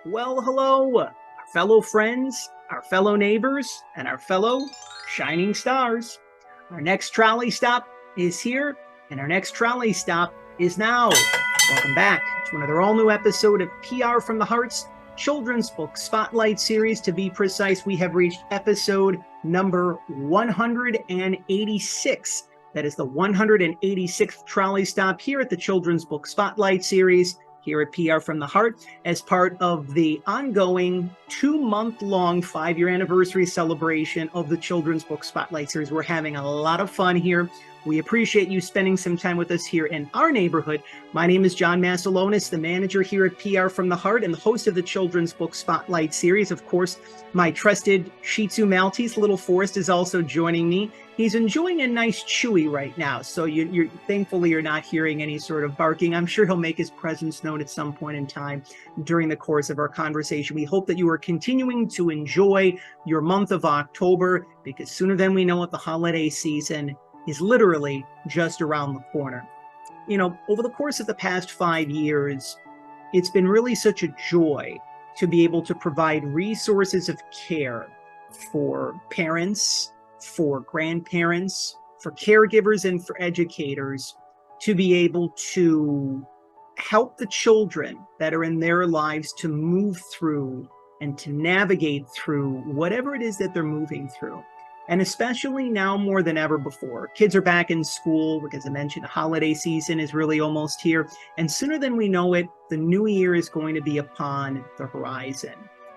Well, hello, our fellow friends, our fellow neighbors, and our fellow shining stars. Our next trolley stop is here, and our next trolley stop is now. Welcome back to another all-new episode of PR from the Heart's Children's Book Spotlight Series. To be precise, we have reached episode number 186. That is the 186th trolley stop here at the Children's Book Spotlight Series, here at PR from the Heart, as part of the ongoing 2-month-long 5-year anniversary celebration of the Children's Book Spotlight Series. We're having a lot of fun here. We appreciate you spending some time with us here in our neighborhood. My name is John Masiulionis, the manager here at PR from the Heart and the host of the Children's Book Spotlight Series. Of course, my trusted Shih Tzu Maltese, little Forrest, is also joining me. He's enjoying a nice chewy right now, so you're thankfully you're not hearing any sort of barking. I'm sure he'll make his presence known at some point in time during the course of our conversation. We hope that you are continuing to enjoy your month of October, because sooner than we know it, the holiday season is literally just around the corner. You know, over the course of the past 5 years, it's been really such a joy to be able to provide resources of care for parents, for grandparents, for caregivers, and for educators, to be able to help the children that are in their lives to move through and to navigate through whatever it is that they're moving through. And especially now more than ever before, kids are back in school. As I mentioned, the holiday season is really almost here. And sooner than we know it, the new year is going to be upon the horizon.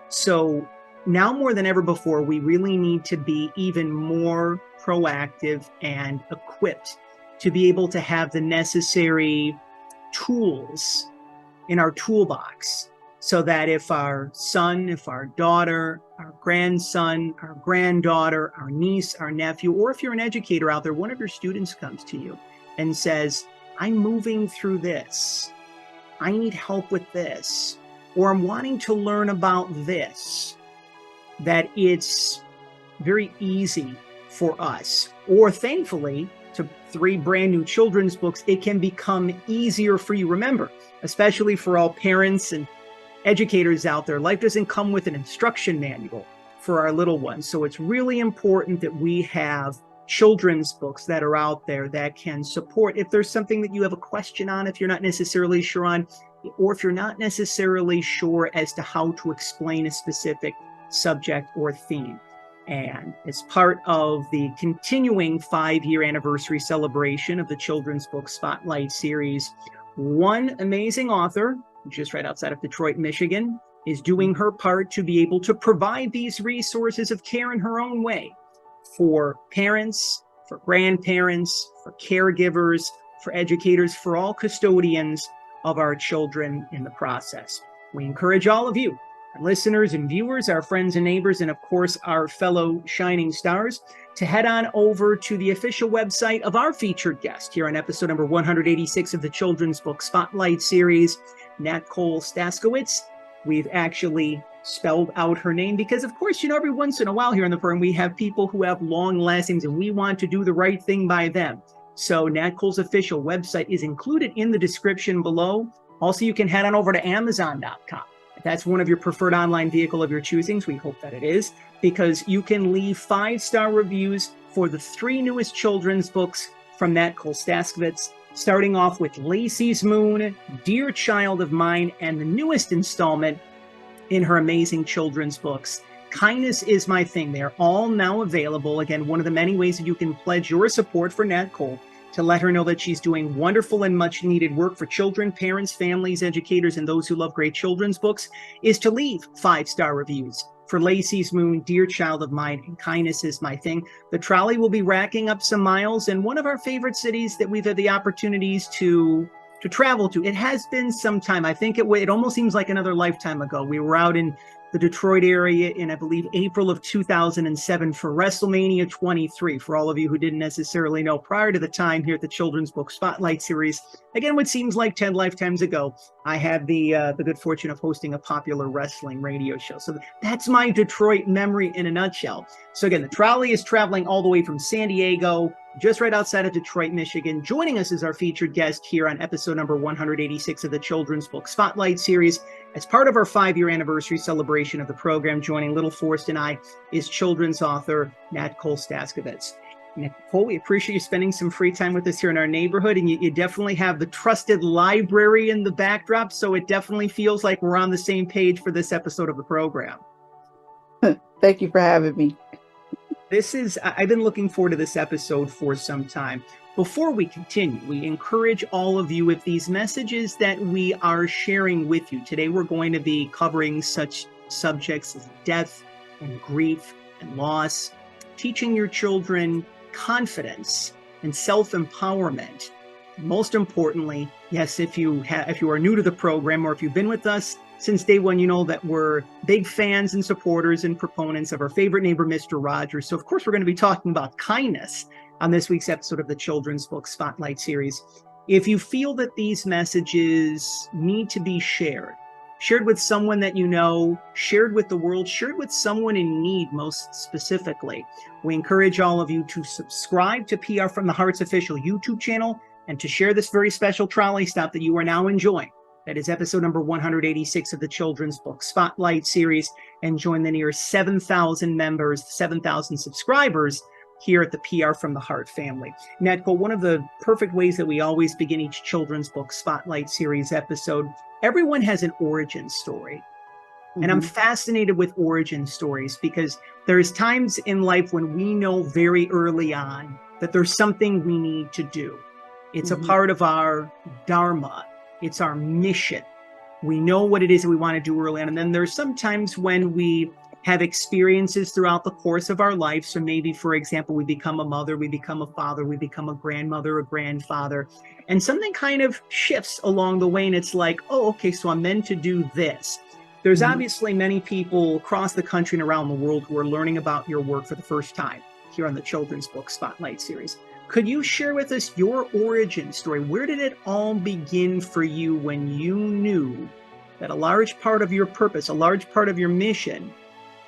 So now more than ever before, we really need to be even more proactive and equipped to be able to have the necessary tools in our toolbox, so that if our son, if our daughter, our grandson, our granddaughter, our niece, our nephew, or if you're an educator out there, one of your students comes to you and says, I'm moving through this, I need help with this, or I'm wanting to learn about this, that it's very easy for us, or thankfully, to 3 brand new children's books, it can become easier for you. Remember, especially for all parents and educators out there, life doesn't come with an instruction manual for our little ones. So it's really important that we have children's books that are out there that can support if there's something that you have a question on, if you're not necessarily sure on, or if you're not necessarily sure as to how to explain a specific subject or theme. And as part of the continuing 5-year anniversary celebration of the Children's Book Spotlight Series, one amazing author, just right outside of Detroit, Michigan, is doing her part to be able to provide these resources of care in her own way for parents, for grandparents, for caregivers, for educators, for all custodians of our children in the process. We encourage all of you, our listeners and viewers, our friends and neighbors, and of course, our fellow shining stars, to head on over to the official website of our featured guest here on episode number 186 of the Children's Book Spotlight Series, Natcole Staskiewicz. We've actually spelled out her name because, of course, you know, every once in a while here in the firm, we have people who have long last names and we want to do the right thing by them. So Natcole's official website is included in the description below. Also, you can head on over to Amazon.com. If that's one of your preferred online vehicle of your choosing, we hope that it is, because you can leave 5-star reviews for the 3 newest children's books from Natcole Staskiewicz, starting off with Lacey's Moon, Dear Child of Mine, and the newest installment in her amazing children's books, Kindness is My Thing. They're all now available. Again, one of the many ways that you can pledge your support for Nat Cole, to let her know that she's doing wonderful and much needed work for children, parents, families, educators, and those who love great children's books, is to leave 5-star reviews for Lacey's Moon, Dear Child of Mine, and Kindness is My Thing. The trolley will be racking up some miles in one of our favorite cities that we've had the opportunities to travel to. It has been some time. I think it almost seems like another lifetime ago. We were out in the Detroit area in, I believe, April of 2007 for WrestleMania 23. For all of you who didn't necessarily know, prior to the time here at the Children's Book Spotlight Series, again, what seems like 10 lifetimes ago, I had the good fortune of hosting a popular wrestling radio show. So that's my Detroit memory in a nutshell. So again, the trolley is traveling all the way from San Diego, just right outside of Detroit, Michigan. Joining us is our featured guest here on episode number 186 of the Children's Book Spotlight Series, As part of our 5-year anniversary celebration of the program, joining little Forrest and I is children's author Natcole Staskiewicz. Natcole, we appreciate you spending some free time with us here in our neighborhood, and you definitely have the trusted library in the backdrop, so it definitely feels like we're on the same page for this episode of the program. Thank you for having me. I've been looking forward to this episode for some time. Before we continue, we encourage all of you with these messages that we are sharing with you. Today, we're going to be covering such subjects as death and grief and loss, teaching your children confidence and self-empowerment. Most importantly, yes, if you are new to the program or if you've been with us since day one, you know that we're big fans and supporters and proponents of our favorite neighbor, Mr. Rogers. So, of course, we're going to be talking about kindness on this week's episode of the Children's Book Spotlight series. If you feel that these messages need to be shared with someone that you know, shared with the world, shared with someone in need most specifically, we encourage all of you to subscribe to PR from the Heart's official YouTube channel and to share this very special trolley stop that you are now enjoying. That is episode number 186 of the Children's Book Spotlight series, and join the near 7,000 members, 7,000 subscribers here at the PR from the Heart family. Natcole, one of the perfect ways that we always begin each Children's Book Spotlight series episode, everyone has an origin story. Mm-hmm. And I'm fascinated with origin stories because there's times in life when we know very early on that there's something we need to do. It's a part of our dharma. It's our mission. We know what it is that we want to do early on. And then there's sometimes when we have experiences throughout the course of our life. So maybe, for example, we become a mother, we become a father, we become a grandmother, a grandfather, and something kind of shifts along the way. And it's like, oh, okay, so I'm meant to do this. There's obviously many people across the country and around the world who are learning about your work for the first time here on the Children's Book Spotlight series. Could you share with us your origin story? Where did it all begin for you when you knew that a large part of your purpose, a large part of your mission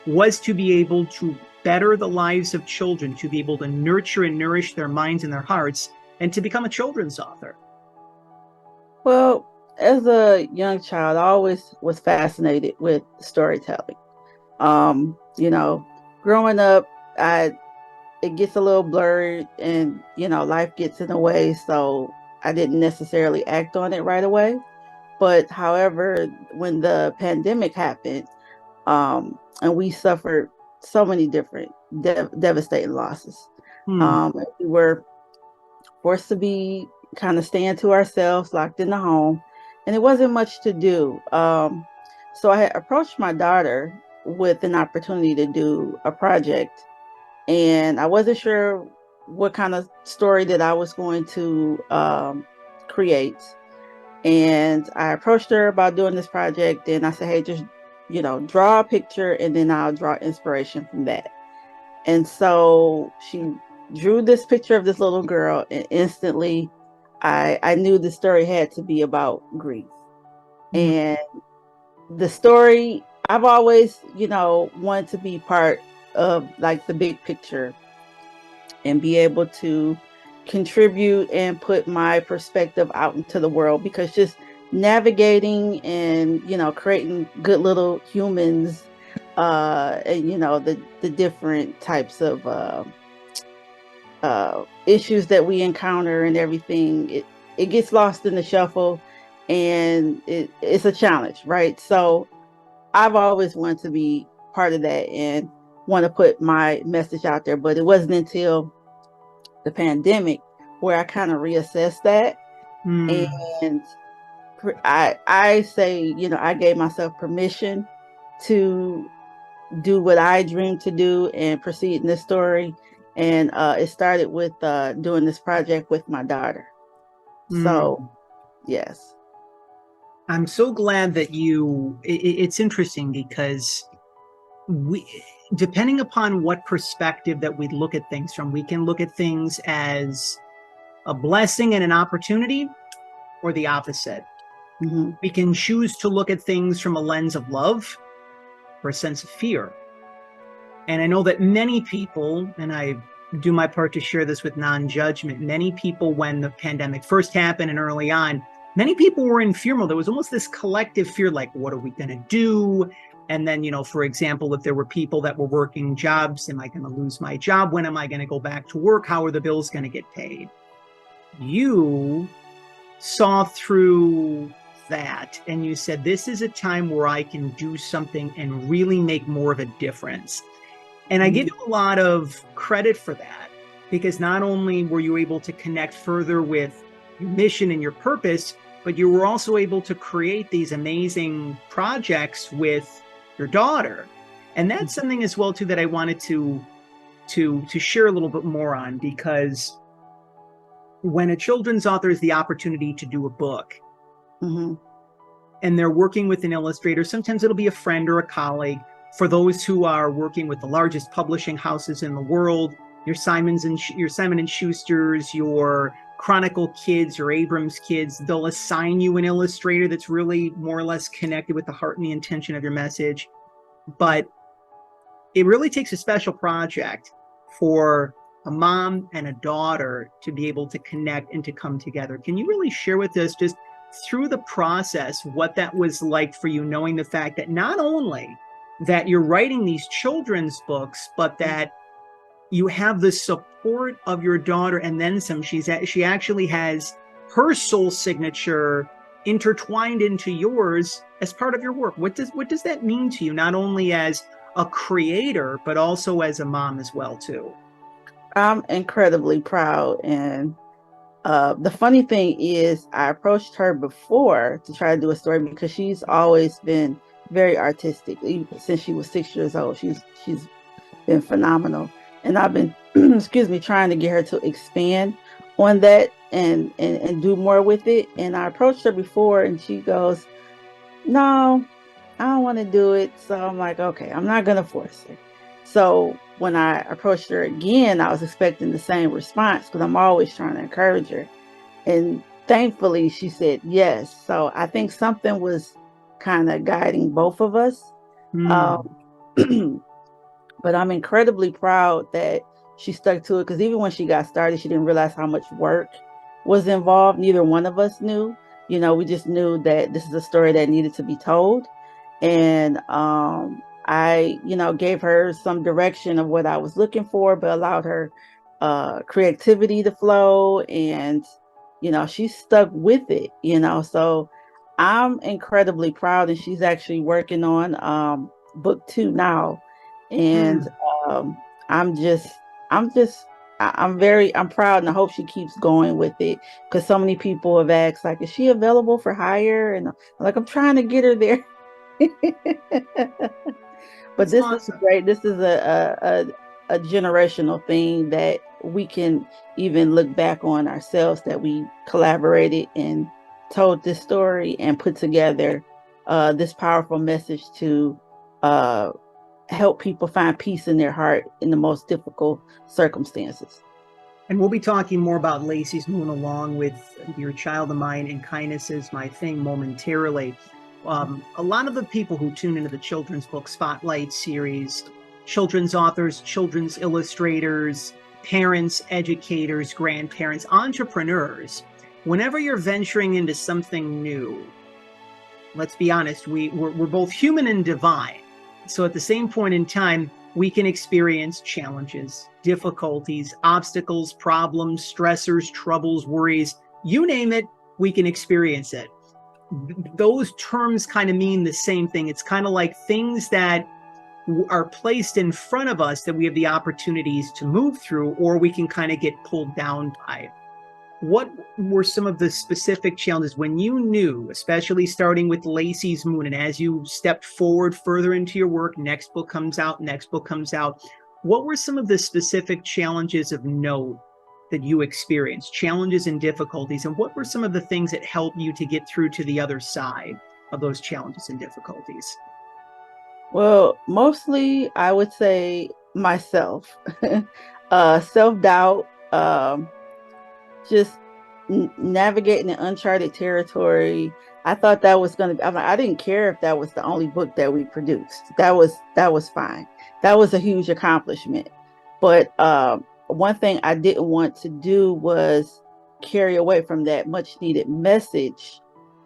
was to be able to better the lives of children, to be able to nurture and nourish their minds and their hearts, and to become a children's author? Well, as a young child, I always was fascinated with storytelling. Growing up, it gets a little blurred and, life gets in the way. So I didn't necessarily act on it right away. But however, when the pandemic happened, and we suffered so many different devastating losses, we were forced to be kind of staying to ourselves, locked in the home, and it wasn't much to do. So I had approached my daughter with an opportunity to do a project. And I wasn't sure what kind of story that I was going to create. And I approached her about doing this project. And I said, hey, just, draw a picture and then I'll draw inspiration from that. And so she drew this picture of this little girl. And instantly I knew the story had to be about grief. And the story, I've always, wanted to be part of like the big picture and be able to contribute and put my perspective out into the world, because just navigating and creating good little humans and the different types of issues that we encounter and everything, it gets lost in the shuffle, and it's a challenge, right? So I've always wanted to be part of that and want to put my message out there. But it wasn't until the pandemic where I kind of reassessed that. And I say, I gave myself permission to do what I dreamed to do and proceed in this story. And it started with doing this project with my daughter. So, yes. I'm so glad that it's interesting because depending upon what perspective that we look at things from, we can look at things as a blessing and an opportunity, or the opposite. We can choose to look at things from a lens of love or a sense of fear. And I know that many people, and I do my part to share this with non-judgment, many people, when the pandemic first happened and early on, many people were in fear mode. There was almost this collective fear, like, what are we going to do? And then, for example, if there were people that were working jobs, am I going to lose my job? When am I going to go back to work? How are the bills going to get paid? You saw through that and you said, this is a time where I can do something and really make more of a difference. And I give you a lot of credit for that, because not only were you able to connect further with your mission and your purpose, but you were also able to create these amazing projects with your daughter. And that's something as well too that I wanted to share a little bit more on, because when a children's author has the opportunity to do a book, and they're working with an illustrator, sometimes it'll be a friend or a colleague. For those who are working with the largest publishing houses in the world, your Simon and Schuster's, your Chronicle Kids or Abrams Kids, they'll assign you an illustrator that's really more or less connected with the heart and the intention of your message. But it really takes a special project for a mom and a daughter to be able to connect and to come together. Can you really share with us, just through the process, what that was like for you, knowing the fact that not only that you're writing these children's books, but that you have the support of your daughter and then some. She actually has her soul signature intertwined into yours as part of your work. What does that mean to you, not only as a creator, but also as a mom as well too? I'm incredibly proud. And the funny thing is, I approached her before to try to do a story because she's always been very artistic. Even since she was 6 years old, she's been phenomenal. And I've been, trying to get her to expand on that and do more with it. And I approached her before and she goes, no, I don't want to do it. So I'm like, okay, I'm not going to force her. So when I approached her again, I was expecting the same response because I'm always trying to encourage her. And thankfully she said yes. So I think something was kind of guiding both of us. But I'm incredibly proud that she stuck to it, because even when she got started, she didn't realize how much work was involved. Neither one of us knew. We just knew that this is a story that needed to be told. And I, gave her some direction of what I was looking for, but allowed her creativity to flow. And, she stuck with it, So I'm incredibly proud. And she's actually working on book 2 now. And I'm proud, and I hope she keeps going with it, because so many people have asked, like, is she available for hire? And I'm like, I'm trying to get her there. But this is great. This is a generational thing that we can even look back on ourselves, that we collaborated and told this story and put together this powerful message to help people find peace in their heart in the most difficult circumstances. And we'll be talking more about Lacey's Moon along with Your Child of Mine and Kindness Is My Thing momentarily. A lot of the people who tune into the Children's Book Spotlight series, children's authors, children's illustrators, parents, educators, grandparents, entrepreneurs, whenever you're venturing into something new, let's be honest, we're both human and divine. So at the same point in time, we can experience challenges, difficulties, obstacles, problems, stressors, troubles, worries, you name it, we can experience it. Those terms kind of mean the same thing. It's kind of like things that are placed in front of us that we have the opportunities to move through, or we can kind of get pulled down by. What were some of the specific challenges when you knew, especially starting with Lacey's Moon, and as you stepped forward further into your work, next book comes out, what were some of the specific challenges of note that you experienced, challenges and difficulties, and what were some of the things that helped you to get through to the other side of those challenges and difficulties? Well, mostly I would say myself, self-doubt, just navigating the uncharted territory. I thought that was going to be, I didn't care if that was the only book that we produced. That was fine. That was a huge accomplishment. But one thing I didn't want to do was carry away from that much needed message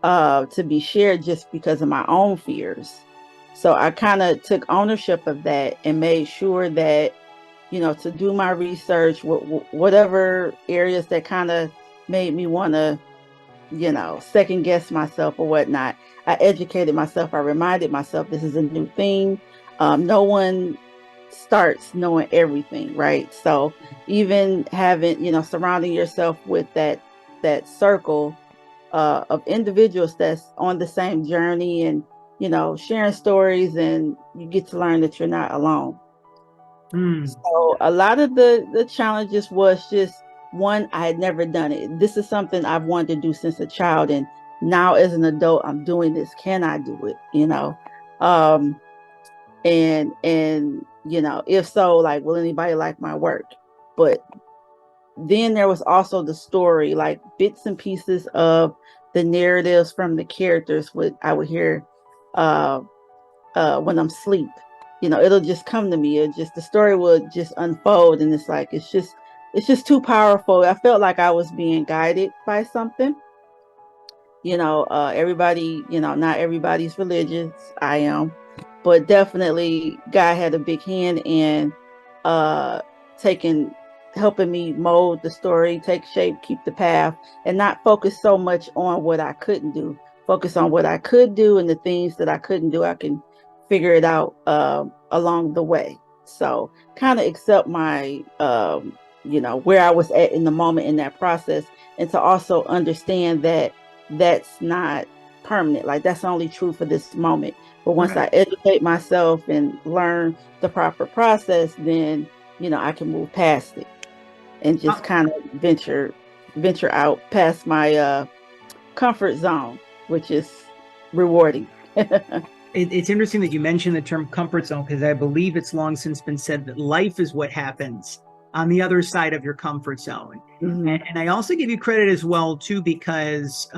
to be shared just because of my own fears. So I kind of took ownership of that and made sure that, to do my research, whatever areas that kind of made me want to, second guess myself or whatnot. I educated myself. I reminded myself this is a new thing. No one starts knowing everything, right? So even having, surrounding yourself with that circle of individuals that's on the same journey, and sharing stories, and you get to learn that you're not alone. So a lot of the challenges was just, one, I had never done it. This is something I've wanted to do since a child, and now as an adult I'm doing this. Can I do it? Um and if so, like, will anybody like my work? But then there was also the story, like bits and pieces of the narratives from the characters. What I would hear uh when I'm asleep. It'll just come to me. The story will just unfold, and it's just too powerful. I felt like I was being guided by something. Everybody, not everybody's religious. I am, but definitely God had a big hand in uh taking helping me mold the story, take shape, keep the path, and not focus so much on what I couldn't do. Focus on what I could do, and the things that I couldn't do, I can figure it out along the way. So kind of accept my where I was at in the moment in that process, and to also understand that that's not permanent. Like, that's only true for this moment. But once I educate myself and learn the proper process, then I can move past it and just kind of venture out past my comfort zone, which is rewarding. It's interesting that you mentioned the term comfort zone, because I believe it's long since been said that life is what happens on the other side of your comfort zone. Mm-hmm. And I also give you credit as well, too, because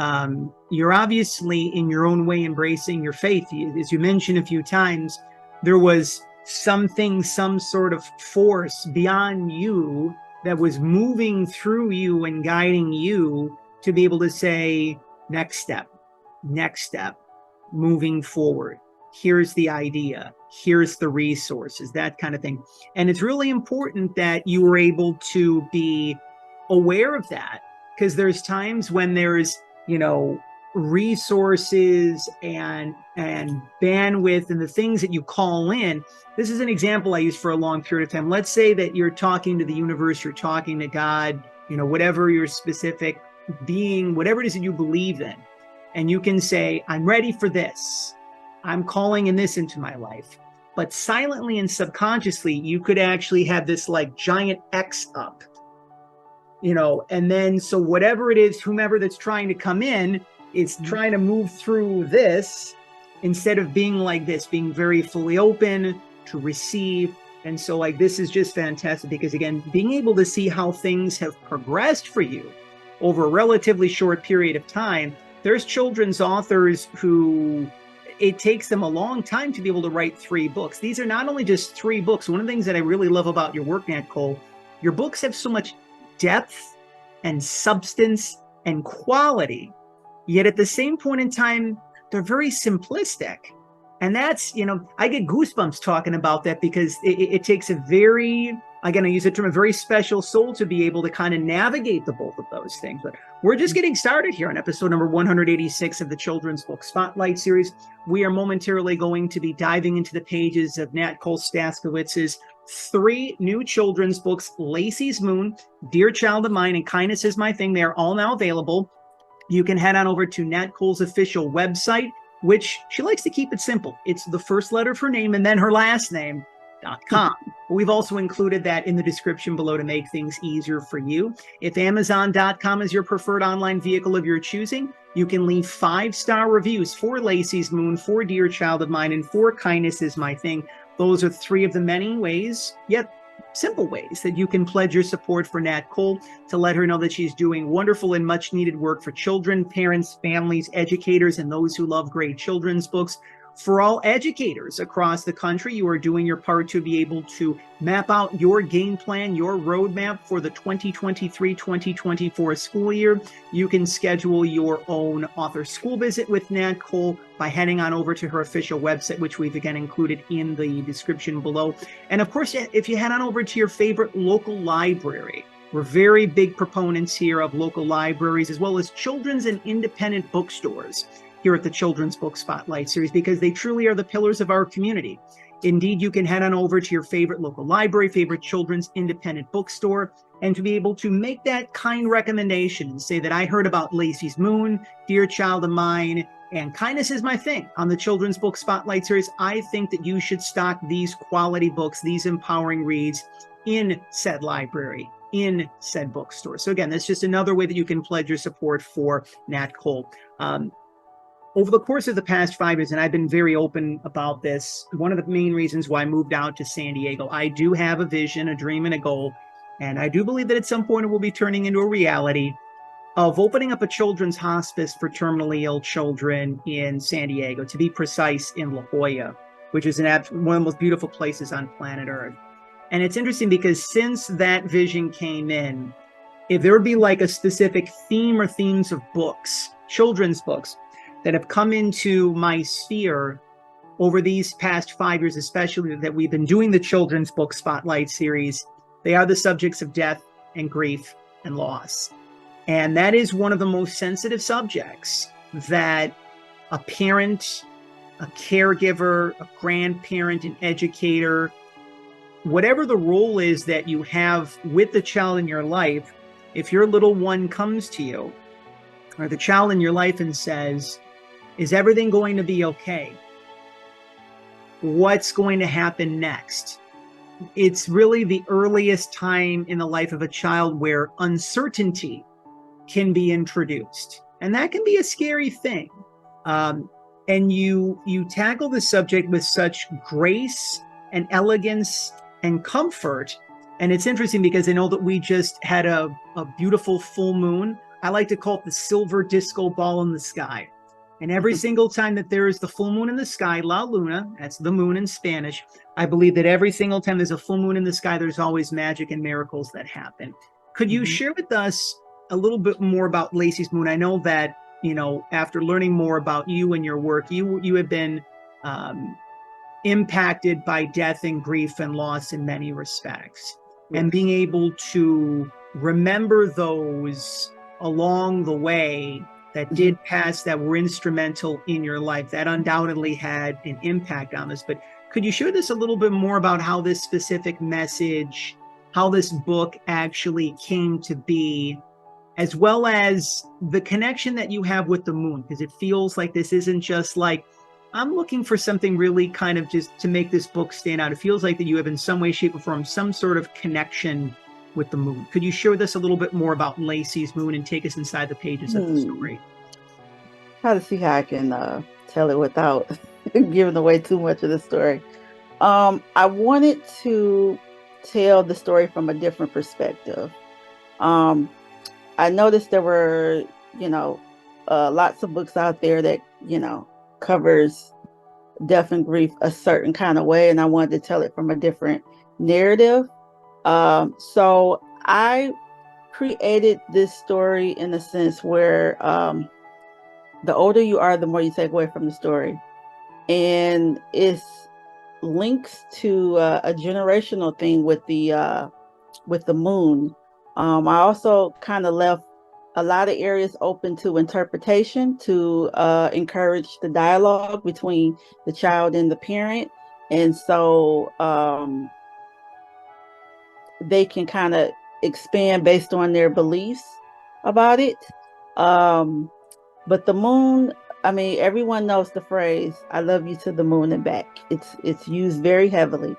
you're obviously in your own way embracing your faith. As you mentioned a few times, there was something, some sort of force beyond you that was moving through you and guiding you to be able to say, next step, moving forward. Here's the idea. Here's the resources, that kind of thing. And it's really important that you were able to be aware of that, because there's times when there's, resources and bandwidth and the things that you call in. This is an example I use for a long period of time. Let's say that you're talking to the universe, you're talking to God, whatever your specific being, whatever it is that you believe in. And you can say, I'm ready for this. I'm calling in this into my life. But silently and subconsciously, you could actually have this like giant X up, and then so whatever it is, whomever that's trying to come in, it's trying to move through this instead of being like this, being very fully open to receive. And so like, this is just fantastic, because again, being able to see how things have progressed for you over a relatively short period of time. There's children's authors who it takes them a long time to be able to write 3 books. These are not only just 3 books. One of the things that I really love about your work, Nat Cole, your books have so much depth and substance and quality, yet at the same point in time, they're very simplistic. And that's, I get goosebumps talking about that, because it takes a very, again, I use the term, a very special soul to be able to kind of navigate the both of those things. But we're just getting started here on episode number 186 of the Children's Book Spotlight series. We are momentarily going to be diving into the pages of Natcole Staskiewicz's 3 new children's books, Lacey's Moon, Dear Child of Mine, and Kindness Is My Thing. They are all now available. You can head on over to Nat Cole's official website, which she likes to keep it simple. It's the first letter of her name and then her last name, .com. We've also included that in the description below to make things easier for you. If Amazon.com is your preferred online vehicle of your choosing, you can leave 5-star reviews for Lacey's Moon, for Dear Child of Mine, and for Kindness Is My Thing. Those are 3 of the many ways, yet simple ways, that you can pledge your support for Nat Cole, to let her know that she's doing wonderful and much needed work for children, parents, families, educators, and those who love great children's books. For all educators across the country, you are doing your part to be able to map out your game plan, your roadmap for the 2023-2024 school year. You can schedule your own author school visit with Nat Cole by heading on over to her official website, which we've again included in the description below. And of course, if you head on over to your favorite local library, we're very big proponents here of local libraries, as well as children's and independent bookstores here at the Children's Book Spotlight series, because they truly are the pillars of our community. Indeed, you can head on over to your favorite local library, favorite children's independent bookstore, and to be able to make that kind recommendation and say that I heard about Lacey's Moon, Dear Child of Mine, and Kindness Is My Thing on the Children's Book Spotlight series. I think that you should stock these quality books, these empowering reads in said library, in said bookstore. So again, that's just another way that you can pledge your support for Nat Cole. Over the course of the past 5 years, and I've been very open about this, one of the main reasons why I moved out to San Diego, I do have a vision, a dream, and a goal, and I do believe that at some point it will be turning into a reality of opening up a children's hospice for terminally ill children in San Diego, to be precise, in La Jolla, which is one of the most beautiful places on planet Earth. And it's interesting because since that vision came in, if there would be like a specific theme or themes of books, children's books, that have come into my sphere over these past 5 years, especially that we've been doing the Children's Book Spotlight series, they are the subjects of death and grief and loss. And that is one of the most sensitive subjects that a parent, a caregiver, a grandparent, an educator, whatever the role is that you have with the child in your life, if your little one comes to you, or the child in your life, and says, is everything going to be okay? What's going to happen next? It's really the earliest time in the life of a child where uncertainty can be introduced. And that can be a scary thing. And you tackle the subject with such grace and elegance and comfort. And it's interesting because I know that we just had a beautiful full moon. I like to call it the silver disco ball in the sky. And every single time that there is the full moon in the sky, La Luna, that's the moon in Spanish, I believe that every single time there's a full moon in the sky, there's always magic and miracles that happen. Could you share with us a little bit more about Lacey's Moon? I know that, you know, after learning more about you and your work, you have been impacted by death and grief and loss in many respects. Yes. And being able to remember those along the way that did pass, that were instrumental in your life, that undoubtedly had an impact on us. But could you share with us a little bit more about how this specific message, how this book actually came to be, as well as the connection that you have with the moon? Because it feels like this isn't just like, I'm looking for something really kind of just to make this book stand out. It feels like that you have in some way, shape, or form some sort of connection with the moon. Could you share with us a little bit more about Lacey's Moon and take us inside the pages of the story? Try to see how I can tell it without giving away too much of the story. I wanted to tell the story from a different perspective. I noticed there were, lots of books out there that, covers death and grief a certain kind of way, and I wanted to tell it from a different narrative. So I created this story in a sense where the older you are, the more you take away from the story. And it's links to a generational thing with the moon. I also kind of left a lot of areas open to interpretation to encourage the dialogue between the child and the parent. And so they can kind of expand based on their beliefs about it. But the moon, I mean, everyone knows the phrase, I love you to the moon and back. It's used very heavily.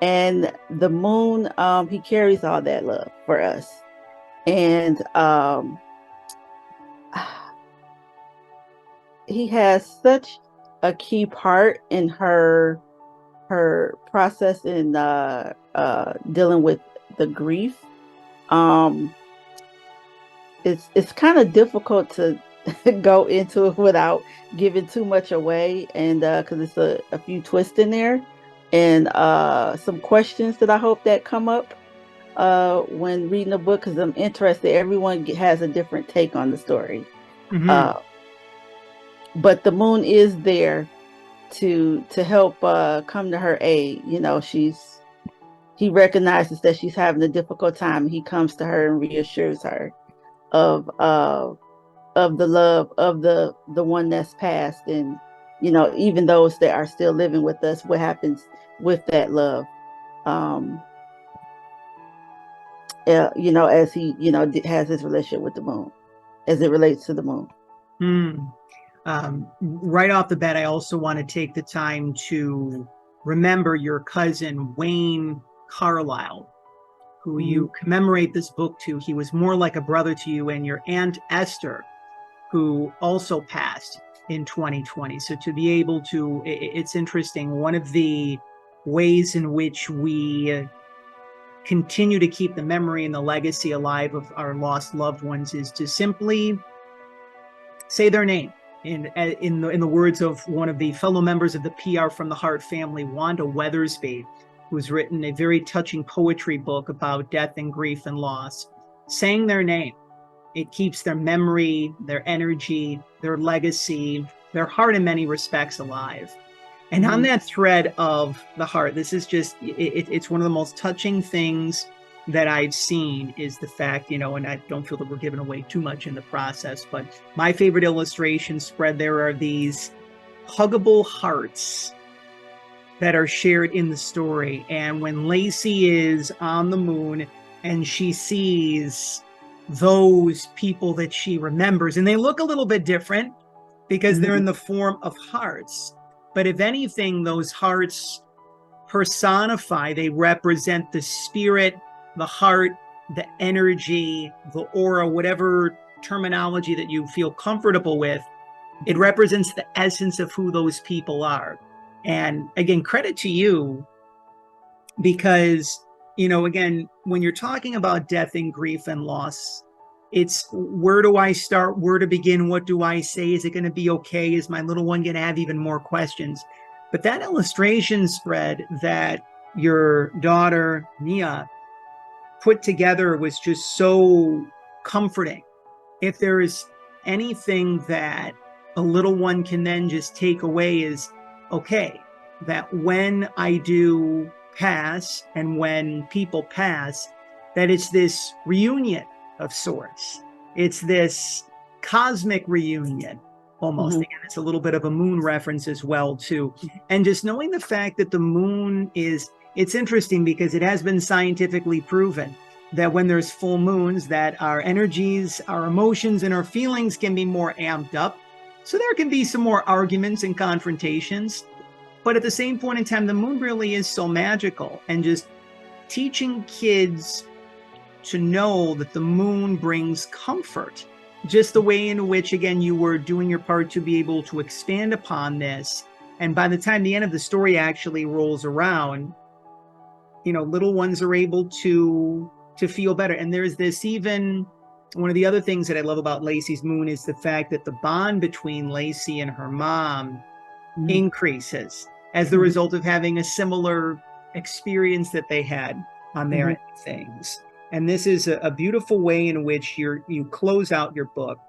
And the moon, he carries all that love for us. And he has such a key part in her process in dealing with the grief. It's kind of difficult to go into it without giving too much away, and because it's a few twists in there, and some questions that I hope that come up when reading the book, because I'm interested. Everyone has a different take on the story. Hmm. Uh, but the moon is there to help come to her aid. He recognizes that she's having a difficult time. He comes to her and reassures her of the love of the one that's passed, and even those that are still living with us, what happens with that love. Um, as he has his relationship with the moon, as it relates to the moon. Hmm. Right off the bat, I also want to take the time to remember your cousin, Wayne Carlisle, who Mm-hmm. you commemorate this book to. He was more like a brother to you, and your Aunt Esther, who also passed in 2020. So to be able to, it's interesting. One of the ways in which we continue to keep the memory and the legacy alive of our lost loved ones is to simply say their name. In the words of one of the fellow members of the PR from the Heart family, Wanda Weathersby, who's written a very touching poetry book about death and grief and loss, saying their name, it keeps their memory, their energy, their legacy, their heart in many respects alive. And on Mm-hmm. that thread of the heart, this is just, it's one of the most touching things that I've seen is the fact, and I don't feel that we're giving away too much in the process, but my favorite illustration spread, there are these huggable hearts that are shared in the story. And when Lacey is on the moon and she sees those people that she remembers, and they look a little bit different because they're in the form of hearts. But if anything, those hearts personify, they represent the spirit, the heart, the energy, the aura, whatever terminology that you feel comfortable with. It represents the essence of who those people are. And again, credit to you because, again, when you're talking about death and grief and loss, it's where do I start? Where to begin? What do I say? Is it going to be okay? Is my little one going to have even more questions? But that illustration spread that your daughter, Mia, put together was just so comforting. If there is anything that a little one can then just take away is, okay, that when I do pass and when people pass, that it's this reunion of sorts. It's this cosmic reunion almost. Mm-hmm. Again, it's a little bit of a moon reference as well too. And just knowing the fact that the moon it's interesting because it has been scientifically proven that when there's full moons, that our energies, our emotions, and our feelings can be more amped up. So there can be some more arguments and confrontations. But at the same point in time, the moon really is so magical, and just teaching kids to know that the moon brings comfort, just the way in which, again, you were doing your part to be able to expand upon this. And by the time the end of the story actually rolls around, little ones are able to feel better. And there's this, even one of the other things that I love about Lacey's moon is the fact that the bond between Lacey and her mom increases as the result of having a similar experience that they had on their end of things. And this is a beautiful way in which you close out your book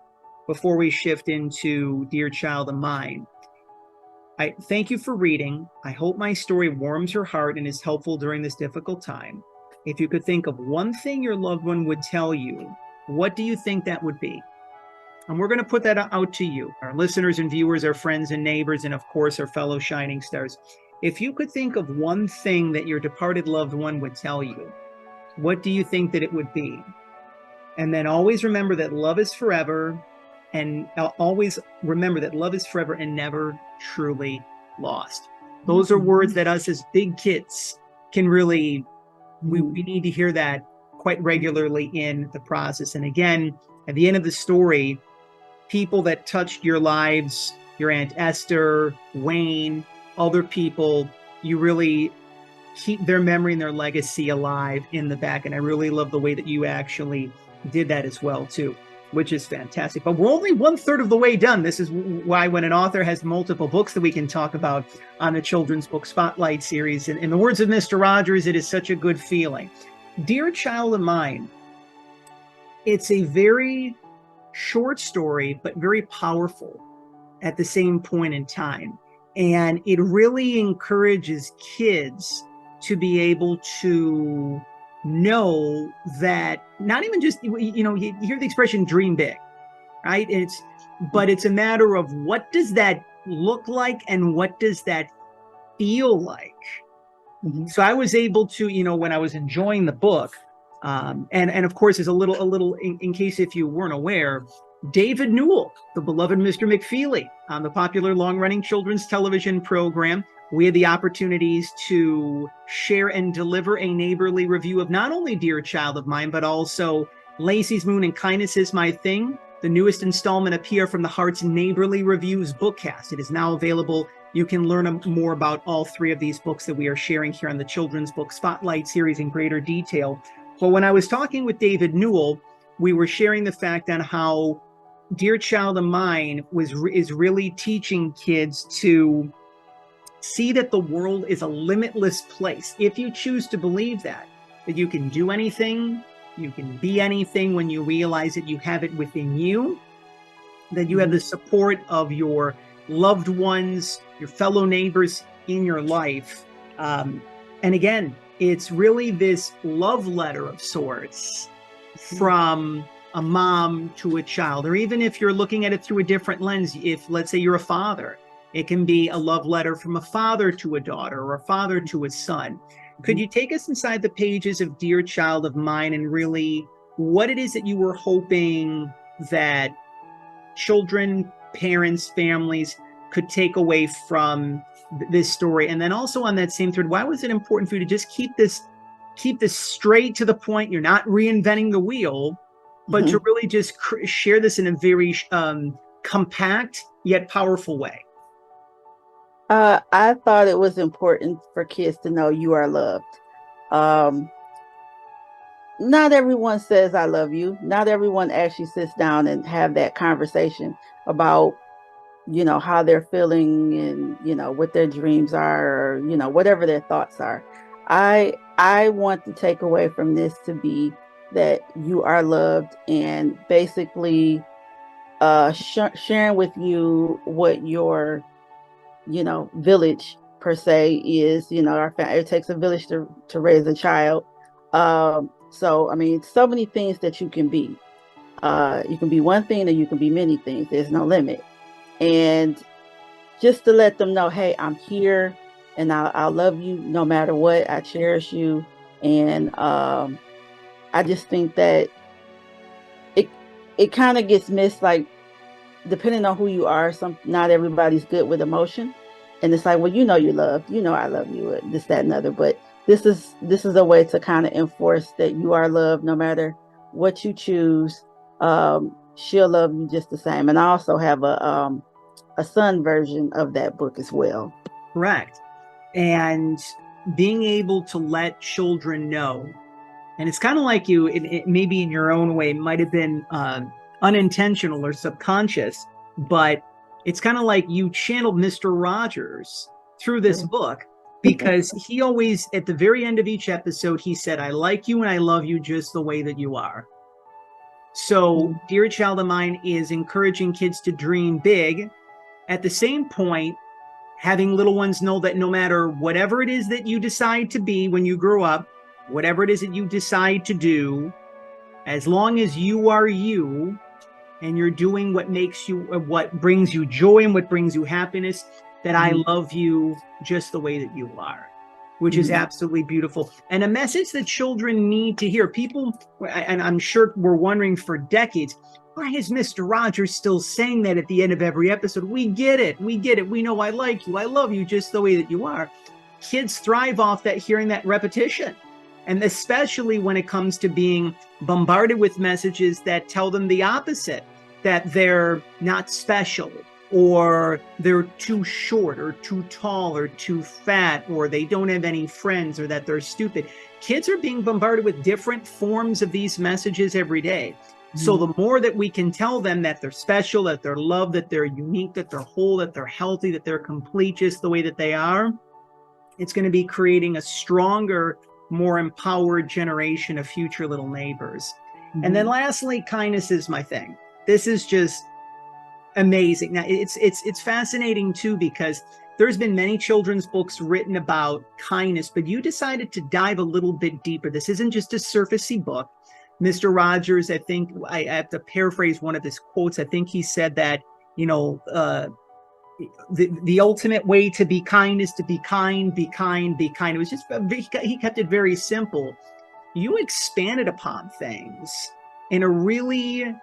before we shift into Dear Child of Mine. I thank you for reading. I hope my story warms your heart and is helpful during this difficult time. If you could think of one thing your loved one would tell you, what do you think that would be? And we're going to put that out to you, our listeners and viewers, our friends and neighbors, and of course, our fellow shining stars. If you could think of one thing that your departed loved one would tell you, what do you think that it would be? And then always remember that love is forever, and always remember that love is forever and never truly lost. Those are words that us as big kids can really, we need to hear that quite regularly in the process. And again, at the end of the story, people that touched your lives, your Aunt Esther, Wayne, other people, you really keep their memory and their legacy alive in the back. And I really love the way that you actually did that as well too. which is fantastic. But we're only 1/3 of the way done. This is why when an author has multiple books that we can talk about on the Children's Book Spotlight series, in the words of Mr. Rogers, it is such a good feeling. Dear Child of Mine, it's a very short story, but very powerful at the same point in time. And it really encourages kids to be able to know that not even just, you hear the expression dream big, right? But it's a matter of what does that look like and what does that feel like? Mm-hmm. So I was able to, when I was enjoying the book, and of course, as a little in case if you weren't aware, David Newell, the beloved Mr. McFeely on the popular long-running children's television program, we had the opportunities to share and deliver a neighborly review of not only Dear Child of Mine, but also Lacey's Moon and Kindness Is My Thing, the newest installment of PR from the Heart's Neighborly Reviews bookcast. It is now available. You can learn more about all three of these books that we are sharing here on the Children's Book Spotlight series in greater detail. But when I was talking with David Newell, we were sharing the fact on how Dear Child of Mine is really teaching kids to see that the world is a limitless place. If you choose to believe that you can do anything, you can be anything when you realize that you have it within you, that you have the support of your loved ones, your fellow neighbors in your life. And again, it's really this love letter of sorts from a mom to a child, or even if you're looking at it through a different lens, if let's say you're a father, it can be a love letter from a father to a daughter or a father to a son. Could you take us inside the pages of Dear Child of Mine and really what it is that you were hoping that children, parents, families could take away from this story? And then also on that same thread, why was it important for you to just keep this straight to the point? You're not reinventing the wheel, but to really just share this in a very compact yet powerful way. I thought it was important for kids to know you are loved. Not everyone says I love you. Not everyone actually sits down and have that conversation about, how they're feeling and, what their dreams are, or, whatever their thoughts are. I want to take away from this to be that you are loved, and basically sharing with you what your village per se is. It takes a village to raise a child. So I mean, so many things that you can be. You can be one thing, or you can be many things. There's no limit. And just to let them know, hey, I'm here, and I'll love you no matter what. I cherish you, and I just think that it kind of gets missed, like, depending on who you are, not everybody's good with emotion. And it's like, well, you're loved, I love you, this, that, and other. But this is a way to kind of enforce that you are loved no matter what you choose. She'll love you just the same. And I also have a son version of that book as well. Correct. And being able to let children know, and it's kind of like it maybe in your own way might have been unintentional or subconscious, but it's kind of like you channeled Mr. Rogers through this book, because he always, at the very end of each episode, he said, I like you and I love you just the way that you are. So Dear Child of Mine is encouraging kids to dream big. At the same point, having little ones know that no matter whatever it is that you decide to be when you grow up, whatever it is that you decide to do, as long as you are you and you're doing what brings you joy and what brings you happiness, that I love you just the way that you are, which is absolutely beautiful. And a message that children need to hear. People, and I'm sure we're wondering for decades, why is Mr. Rogers still saying that at the end of every episode? We get it. We get it. We know I like you. I love you just the way that you are. Kids thrive off that, hearing that repetition. And especially when it comes to being bombarded with messages that tell them the opposite, that they're not special, or they're too short or too tall or too fat, or they don't have any friends, or that they're stupid. Kids are being bombarded with different forms of these messages every day. So the more that we can tell them that they're special, that they're loved, that they're unique, that they're whole, that they're healthy, that they're complete just the way that they are, it's going to be creating a stronger, more empowered generation of future little neighbors. And then lastly, kindness is my thing. This is just amazing. Now it's fascinating too, because there's been many children's books written about kindness, but you decided to dive a little bit deeper. This isn't just a surfacey book. Mr. Rogers, I think I have to paraphrase one of his quotes. I think he said that, the ultimate way to be kind is to be kind, be kind, be kind. It was just, he kept it very simple. You expanded upon things in a really,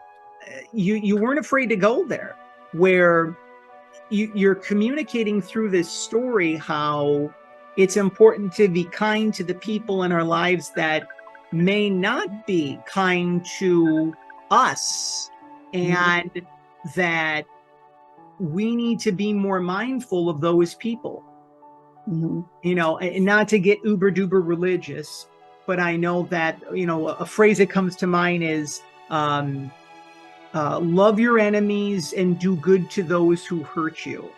you weren't afraid to go there, where you're communicating through this story how it's important to be kind to the people in our lives that may not be kind to us, and that we need to be more mindful of those people. And not to get uber duper religious, but I know that, a phrase that comes to mind is love your enemies and do good to those who hurt you.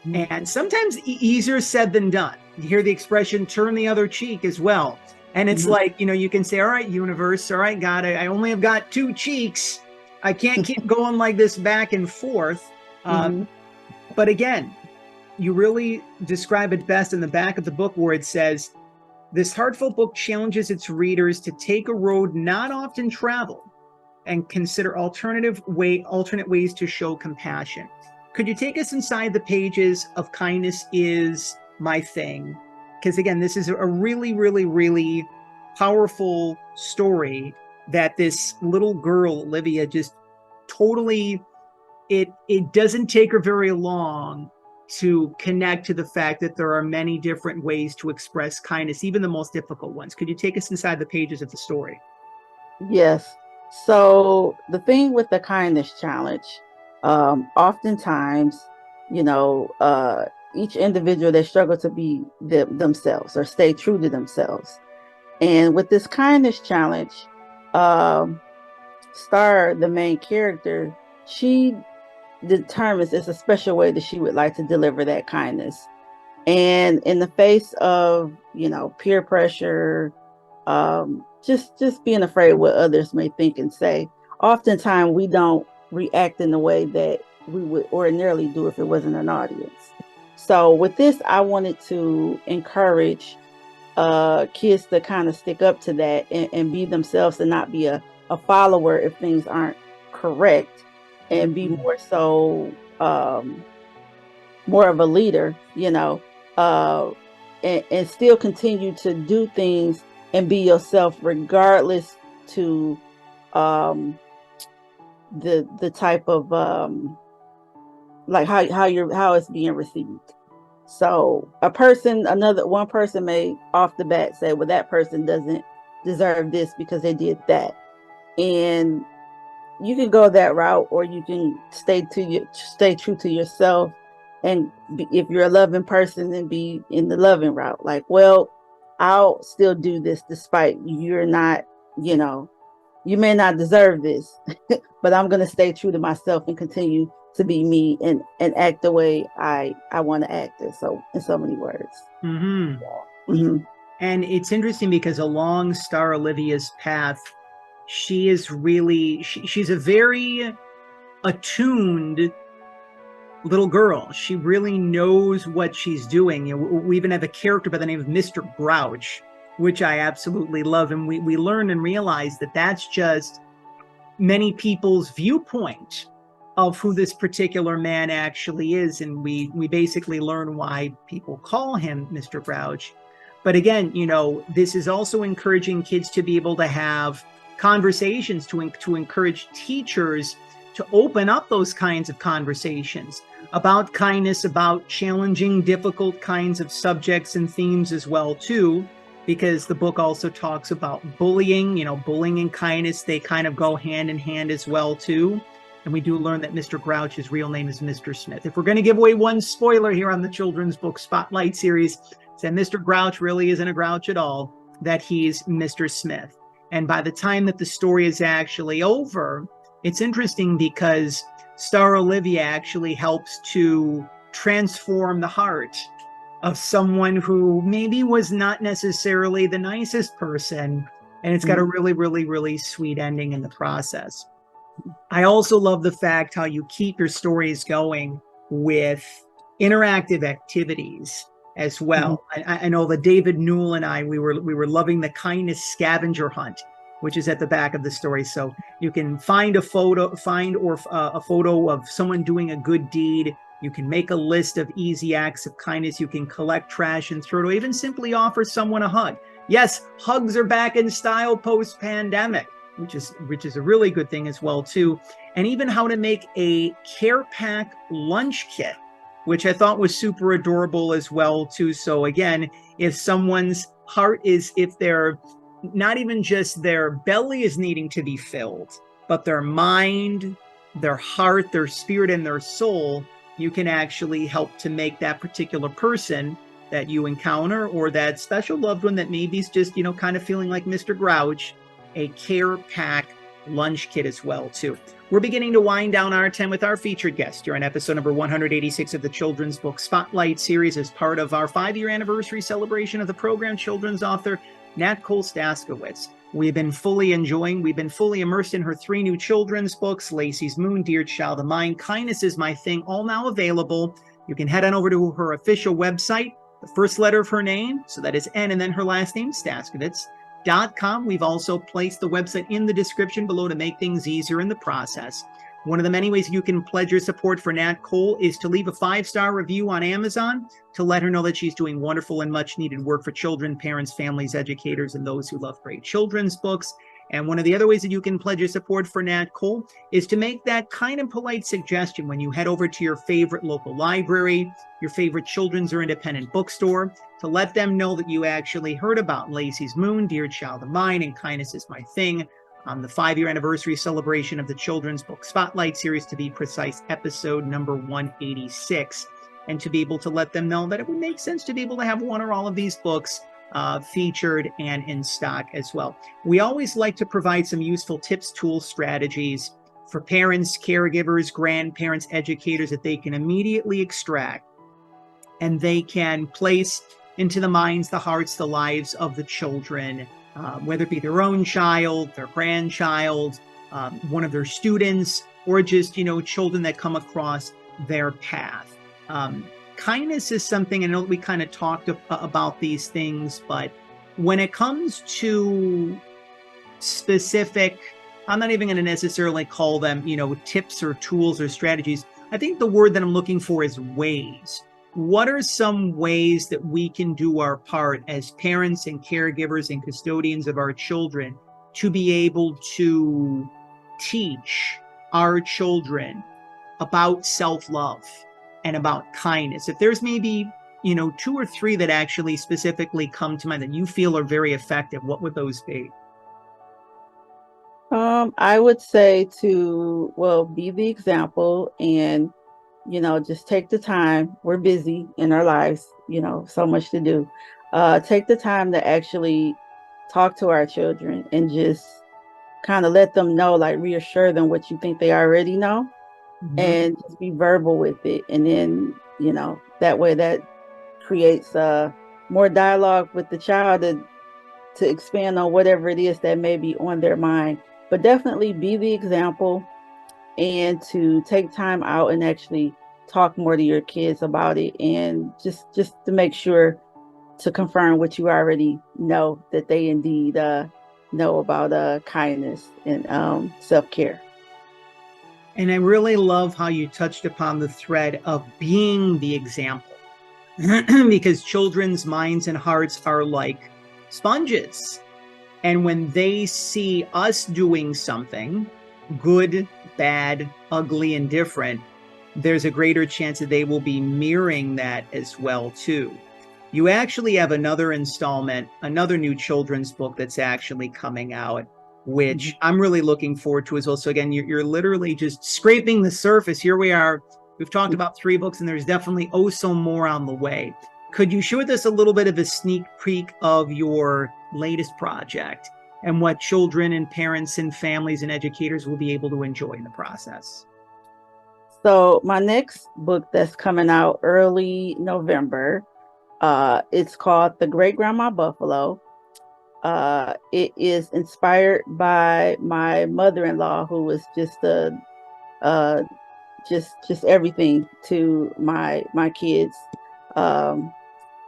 And sometimes easier said than done. You hear the expression turn the other cheek as well. And it's like, you can say, all right, universe, all right, God, I only have got two cheeks. I can't keep going like this back and forth. But again, you really describe it best in the back of the book, where it says, this heartfelt book challenges its readers to take a road not often traveled and consider alternate ways to show compassion. Could you take us inside the pages of Kindness is My Thing? Because again, this is a really, really, really powerful story that this little girl, Olivia, just totally, it doesn't take her very long to connect to the fact that there are many different ways to express kindness, even the most difficult ones. Could you take us inside the pages of the story? Yes. So the thing with the kindness challenge, oftentimes, each individual, they struggle to be themselves or stay true to themselves. And with this kindness challenge, Star, the main character, she determines it's a special way that she would like to deliver that kindness. And in the face of, peer pressure, just being afraid what others may think and say, oftentimes we don't react in the way that we would ordinarily do if it wasn't an audience. So with this, I wanted to encourage kids to kind of stick up to that and be themselves, and not be a follower if things aren't correct, and be more so more of a leader, and still continue to do things and be yourself regardless to the type of like how it's being received. So one person may off the bat say, well, that person doesn't deserve this because they did that. And you can go that route, or you can stay true to yourself, and if you're a loving person, then be in the loving route. Like, well, I'll still do this despite you're not, you may not deserve this, but I'm going to stay true to myself and continue to be me and act the way I want to act. In so many words. And it's interesting because along Star Olivia's path, she is really, she's a very attuned little girl. She really knows what she's doing. We even have a character by the name of Mr. Grouch, which I absolutely love. And we learn and realize that that's just many people's viewpoint of who this particular man actually is. And we basically learn why people call him Mr. Grouch. But again, this is also encouraging kids to be able to have conversations, to encourage teachers to open up those kinds of conversations about kindness, about challenging, difficult kinds of subjects and themes as well, too, because the book also talks about bullying. Bullying and kindness, they kind of go hand in hand as well, too. And we do learn that Mr. Grouch's real name is Mr. Smith. If we're going to give away one spoiler here on the Children's Book Spotlight series, it's that Mr. Grouch really isn't a grouch at all, that he's Mr. Smith. And by the time that the story is actually over, it's interesting because Star Olivia actually helps to transform the heart of someone who maybe was not necessarily the nicest person. And it's got a really, really, really sweet ending in the process. I also love the fact how you keep your stories going with interactive activities as well. I know that David Newell and I, we were loving the kindness scavenger hunt, which is at the back of the story. So you can find a photo of someone doing a good deed. You can make a list of easy acts of kindness. You can collect trash and throw it, or even simply offer someone a hug. Yes, hugs are back in style post-pandemic, which is a really good thing as well too. And even how to make a care pack lunch kit, which I thought was super adorable as well too. So again, if someone's heart is, if they're not even just their belly is needing to be filled, but their mind, their heart, their spirit, and their soul, you can actually help to make that particular person that you encounter, or that special loved one that maybe is just, kind of feeling like Mr. Grouch, a care pack lunch kit as well too. We're beginning to wind down our 10 with our featured guest. You're on episode number 186 of the Children's Book Spotlight series as part of our 5-year anniversary celebration of the program children's author, Natcole Staskiewicz. We've been fully immersed in her 3 new children's books, Lacey's Moon, Dear Child of Mine, Kindness is My Thing, all now available. You can head on over to her official website, the first letter of her name, so that is N, and then her last name, Staskiewicz.com. We've also placed the website in the description below to make things easier in the process. One of the many ways you can pledge your support for Nat Cole is to leave a 5-star review on Amazon to let her know that she's doing wonderful and much needed work for children, parents, families, educators, and those who love great children's books. And one of the other ways that you can pledge your support for Nat Cole is to make that kind and polite suggestion when you head over to your favorite local library, your favorite children's or independent bookstore, to let them know that you actually heard about Lacey's Moon, Dear Child of Mine, and Kindness is My Thing on the 5-year anniversary celebration of the Children's Book Spotlight series, to be precise, episode number 186, and to be able to let them know that it would make sense to be able to have one or all of these books featured and in stock as well. We always like to provide some useful tips, tools, strategies for parents, caregivers, grandparents, educators that they can immediately extract and they can place into the minds, the hearts, the lives of the children, whether it be their own child, their grandchild, one of their students, or just, children that come across their path. Kindness is something, I know we kind of talked about these things, but when it comes to specific, I'm not even going to necessarily call them, tips or tools or strategies. I think the word that I'm looking for is ways. What are some ways that we can do our part as parents and caregivers and custodians of our children to be able to teach our children about self-love and about kindness? If there's maybe, 2 or 3 that actually specifically come to mind that you feel are very effective, what would those be? I would say to, be the example and, just take the time. We're busy in our lives, so much to do. Take the time to actually talk to our children and just kind of let them know, like reassure them what you think they already know, and just be verbal with it. And then, that way that creates more dialogue with the child to expand on whatever it is that may be on their mind. But definitely be the example and to take time out and actually talk more to your kids about it, and just to make sure to confirm what you already know, that they indeed know about kindness and self-care. And I really love how you touched upon the thread of being the example, because children's minds and hearts are like sponges. And when they see us doing something good, bad, ugly, and different, there's a greater chance that they will be mirroring that as well too. You actually have another installment, another new children's book that's actually coming out, which I'm really looking forward to as well. So again, you're literally just scraping the surface. Here we are. We've talked about 3 books, and there's definitely so more on the way. Could you share with us a little bit of a sneak peek of your latest project and what children and parents and families and educators will be able to enjoy in the process. So my next book that's coming out early November, it's called The Great Grandma Buffalo. It is inspired by my mother-in-law, who was just uh, just everything to my kids. Um,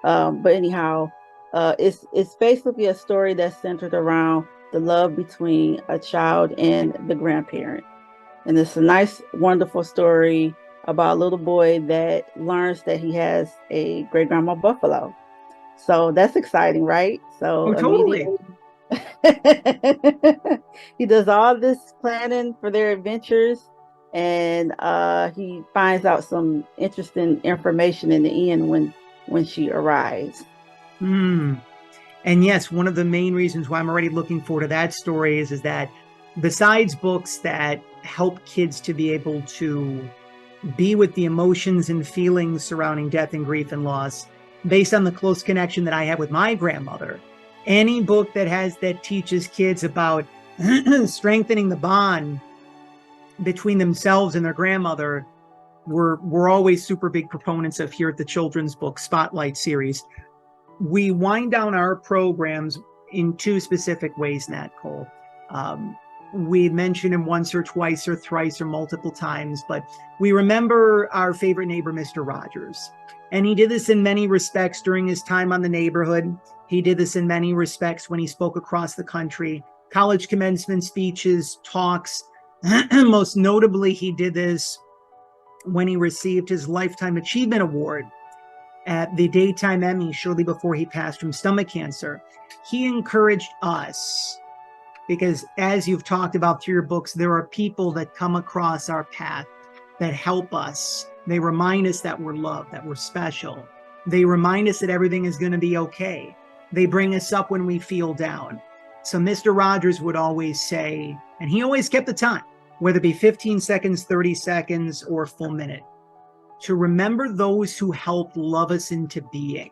but anyhow, it's basically a story that's centered around the love between a child and the grandparent. And it's a nice, wonderful story about a little boy that learns that he has a great grandma buffalo. So that's exciting, right? Oh, So totally. immediately he does all this planning for their adventures, and he finds out some interesting information in the end when she arrives. Mm. And yes, one of the main reasons why I'm already looking forward to that story is that besides books that help kids to be able to be with the emotions and feelings surrounding death and grief and loss, based on the close connection that I have with my grandmother, any book that teaches kids about strengthening the bond between themselves and their grandmother, we're always super big proponents of here at the Children's Book Spotlight series. We wind down our programs in two specific ways, Nat Cole. We mentioned him once or twice or thrice or multiple times, but we remember our favorite neighbor, Mr. Rogers. And he did this in many respects during his time on the neighborhood. He did this in many respects when he spoke across the country, college commencement speeches, talks. Most notably, he did this when he received his Lifetime Achievement Award at the Daytime Emmy shortly before he passed from stomach cancer. He encouraged us, because as you've talked about through your books, there are people that come across our path that help us. They remind us that we're loved, that we're special. They remind us that everything is going to be okay. They bring us up when we feel down. So Mr. Rogers would always say, and he always kept the time, whether it be 15 seconds, 30 seconds, or a full minute, to remember those who helped love us into being.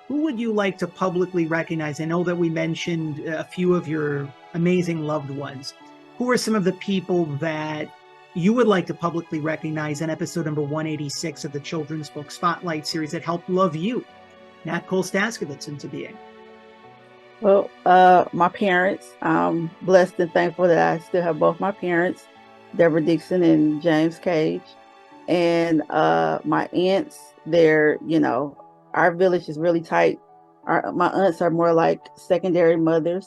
Who would you like to publicly recognize? I know that we mentioned a few of your amazing loved ones. Who are some of the people that you would like to publicly recognize in episode number 186 of the Children's Book Spotlight series that helped love you, Natcole Staskiewicz, into being? Well, my parents, I'm blessed and thankful that I still have both my parents, Deborah Dixon and James Cage. And my aunts, our village is really tight. My aunts are more like secondary mothers.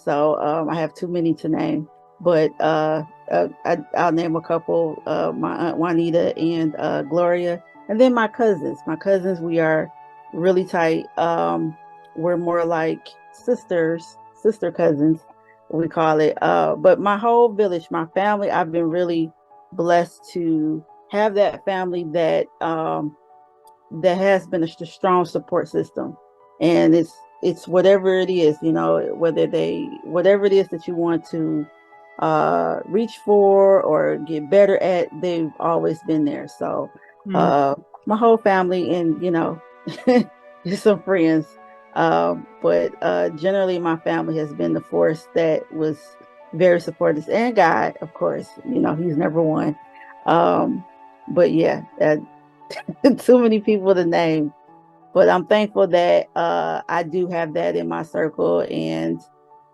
So I have too many to name. But I'll name a couple, my Aunt Juanita and Gloria. And then my cousins. My cousins, we are really tight. We're more like sister cousins, we call it. But my whole village, my family, I've been really blessed to have that family that has been a strong support system. And it's whatever it is, whatever it is that you want to reach for or get better at, they've always been there. So my whole family and just some friends, but generally my family has been the force that was very supportive, and God, of course, he's number one. But yeah, too many people to name, but I'm thankful that I do have that in my circle, and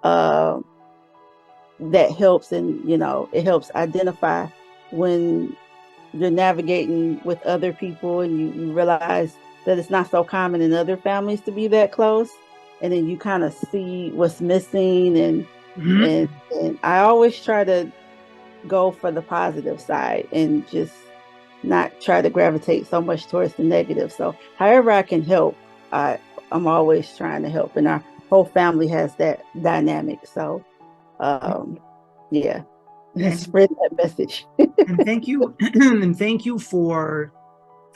that helps. And it helps identify when you're navigating with other people, and you realize that it's not so common in other families to be that close, and then you kind of see what's missing. And I always try to go for the positive side and just not try to gravitate so much towards the negative. So however I can help, I'm always trying to help, and our whole family has that dynamic. So yeah, spread that message. And thank you, and thank you for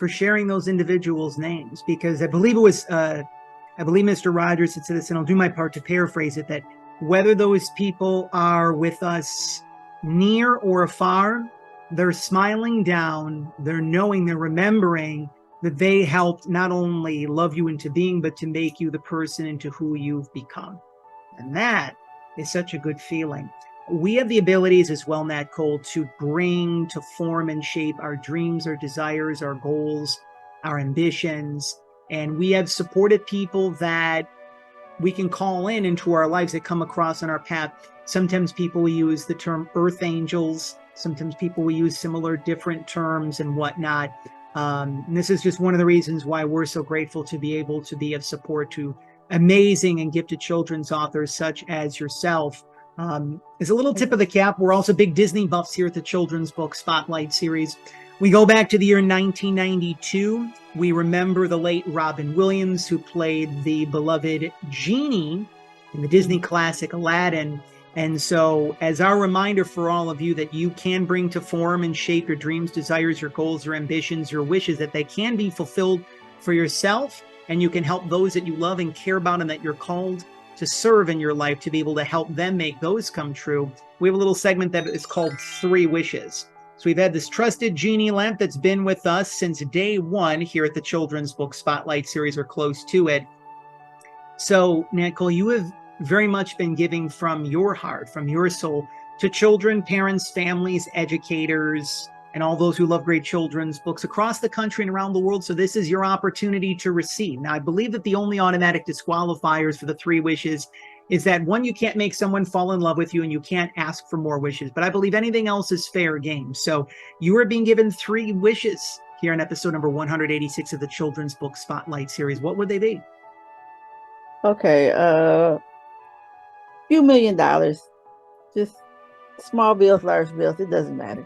sharing those individuals' names, because I believe Mr. Rogers had said this, and I'll do my part to paraphrase it, that whether those people are with us near or afar, they're smiling down, they're knowing, they're remembering that they helped not only love you into being, but to make you the person into who you've become. And that is such a good feeling. We have the abilities as well, Nat Cole, to bring, to form and shape our dreams, our desires, our goals, our ambitions. And we have supported people that we can call in into our lives that come across on our path. Sometimes people will use the term earth angels. Sometimes people will use similar different terms and whatnot. And this is just one of the reasons why we're so grateful to be able to be of support to amazing and gifted children's authors such as yourself. As a little tip of the cap, we're also big Disney buffs here at the Children's Book Spotlight series. We go back to the year 1992. We remember the late Robin Williams, who played the beloved Genie in the Disney classic Aladdin. And so, as our reminder for all of you that you can bring to form and shape your dreams, desires, your goals, your ambitions, your wishes, that they can be fulfilled for yourself, and you can help those that you love and care about and that you're called to serve in your life to be able to help them make those come true. We have a little segment that is called 3 Wishes. So we've had this trusted genie lamp that's been with us since day one here at the Children's Book Spotlight series, or close to it. So, Nat Cole, you have very much been giving from your heart, from your soul, to children, parents, families, educators, and all those who love great children's books across the country and around the world. So this is your opportunity to receive. Now, I believe that the only automatic disqualifiers for the 3 wishes is that, one, you can't make someone fall in love with you and you can't ask for more wishes. But I believe anything else is fair game. So you are being given 3 wishes here in episode number 186 of the Children's Book Spotlight series. What would they be? Okay, few $1 million. Just small bills, large bills, it doesn't matter.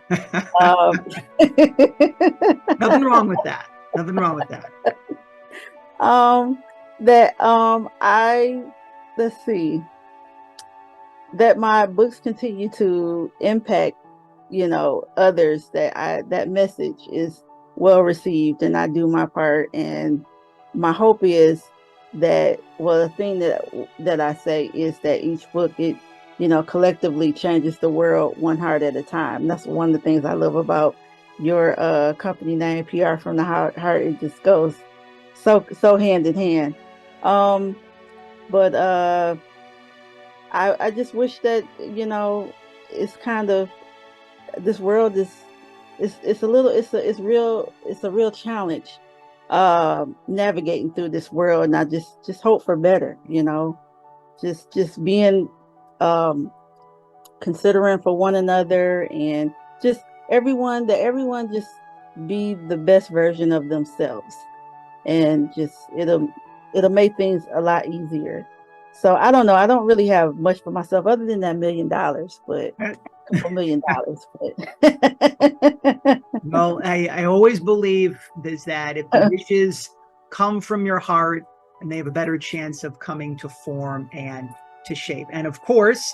Nothing wrong with that. Nothing wrong with that. Let's see, that my books continue to impact, others, that message is well received and I do my part. And my hope is that, well, the thing that I say is that each book, it, collectively changes the world one heart at a time. That's one of the things I love about your company name, PR from the Heart. It just goes so hand in hand. But I just wish that, it's kind of, this world is, it's a real challenge navigating through this world. And I just hope for better, just being considering for one another, and just everyone just be the best version of themselves, and just it'll make things a lot easier. So I don't know. I don't really have much for myself other than that $1 million, but a couple $1 million. But well, I always believe is that if the wishes come from your heart, and they have a better chance of coming to form and to shape. And of course,